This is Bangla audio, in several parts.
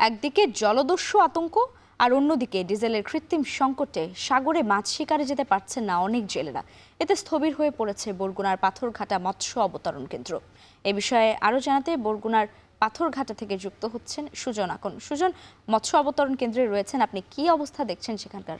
একদিকে জলদস্যু আতঙ্ক আর অন্যদিকে ডিজেলের কৃত্রিম সংকটে সাগরে মাছ শিকারে যেতে পারছেন না অনেক জেলেরা। এতে স্থবির হয়ে পড়েছে বরগুনার পাথরঘাটা মৎস্য অবতরণ কেন্দ্র। এ বিষয়ে আরও জানাতে বরগুনার পাথরঘাটা থেকে যুক্ত হচ্ছেন সুজন আকন। সুজন, মৎস্য অবতরণ কেন্দ্রে রয়েছেন, আপনি কি অবস্থা দেখছেন সেখানকার?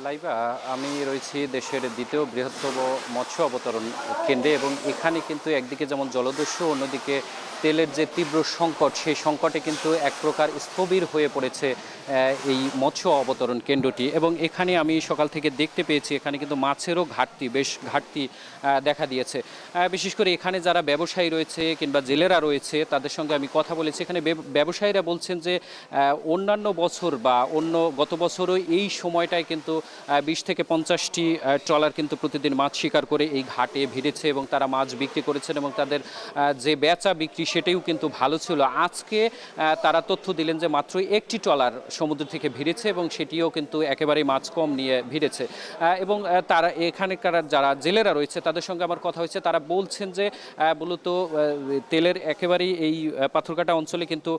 লাইবা, আমি রয়েছি দেশের দ্বিতীয় বৃহত্তম মৎস্য অবতরণ কেন্দ্রে এবং এখানে কিন্তু একদিকে যেমন জলদস্যু, অন্যদিকে তেলের যে তীব্র সংকট, সেই সংকটে কিন্তু এক প্রকার স্থবির হয়ে পড়েছে এই মৎস্য অবতরণ কেন্দ্রটি। এবং এখানে আমি সকাল থেকে দেখতে পেয়েছি এখানে কিন্তু মাছেরও বেশ ঘাটতি দেখা দিয়েছে। বিশেষ করে এখানে যারা ব্যবসায়ী রয়েছে কিংবা জেলেরা রয়েছে তাদের সঙ্গে আমি কথা বলেছি। এখানে ব্যবসায়ীরা বলছেন যে অন্যান্য বছর বা গত বছরও এই সময়টায় কিন্তু 20 থেকে 50টি ট্রলার কিন্তু প্রতিদিন মাছ শিকার করে এই ঘাটে ভিড়েছে এবং তারা মাছ বিক্রি করেছেন এবং তাদের যে বেচা বিক্রি সেটাও কিন্তু ভালো ছিল। আজকে তারা তথ্য দিলেন যে মাত্র একটি ট্রলার সমুদ্র থেকে ভিড়েছে এবং সেটিও কিন্তু একেবারেই মাছ কম নিয়ে ভিড়েছে। এবং তারা এখানকার যারা জেলেরা রয়েছে তাদের সঙ্গে আমার কথা হয়েছে, তারা বলছেন যে মূলত তেলের একেবারেই এই পাথরঘাটা অঞ্চলে কিন্তু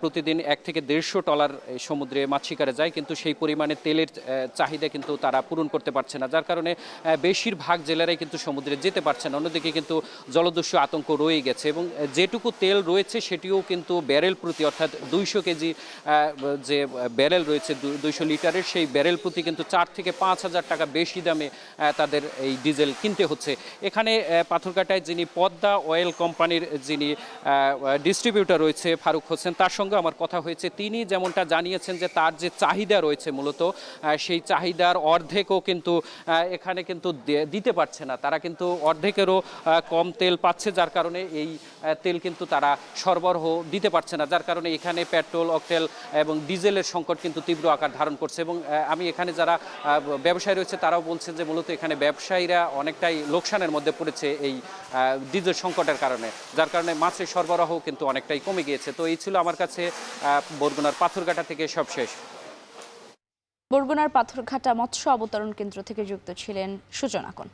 প্রতিদিন 1 থেকে 150 ট্রলার সমুদ্রে মাছ শিকারে যায়, কিন্তু সেই পরিমাণে তেলের চাহিদা কিন্তু তারা পূরণ করতে পারছে না, যার কারণে বেশিরভাগ জেলেরাই কিন্তু সমুদ্রে যেতে পারছে না। অন্যদিকে কিন্তু জলদস্যু আতঙ্ক রয়ে গেছে এবং যেটুকু তেল রয়েছে সেটিও কিন্তু ব্যারেল প্রতি, অর্থাৎ 200 কেজি যে ব্যারেল রয়েছে 200 লিটারের, সেই ব্যারেল প্রতি কিন্তু 4 থেকে 5,000 টাকা বেশি দামে তাদের এই ডিজেল কিনতে হচ্ছে। এখানে পাথরঘাটায় যিনি পদ্মা অয়েল কোম্পানির যিনি ডিস্ট্রিবিউটর রয়েছে ফারুক হোসেন, তার সঙ্গে আমার কথা হয়েছে। তিনি যেমনটা জানিয়েছেন যে তার যে চাহিদা রয়েছে মূলত সেই চাহিদার অর্ধেকও কিন্তু এখানে কিন্তু দিতে পারছে না, তারা কিন্তু অর্ধেকেরও কম তেল পাচ্ছে, যার কারণে এই তেল কিন্তু তারা সরবরাহ দিতে পারছে না, যার কারণে এখানে পেট্রোল, অকটেল এবং ডিজেলের সংকট কিন্তু তীব্র আকার ধারণ করছে। এবং আমি এখানে যারা ব্যবসায়ী রয়েছে তারাও বলছেন যে মূলত এখানে ব্যবসায়ীরা অনেকটাই লোকসানের মধ্যে পড়েছে এই ডিজেল সংকটের কারণে, যার কারণে মাছের সরবরাহ কিন্তু অনেকটাই কমে গিয়েছে। তো এই ছিল আমার কাছে বরগুনার পাথরঘাটা থেকে সবশেষ। বরগুনার পাথরঘাটা মৎস্য অবতরণ কেন্দ্র থেকে যুক্ত ছিলেন সুজন আকন।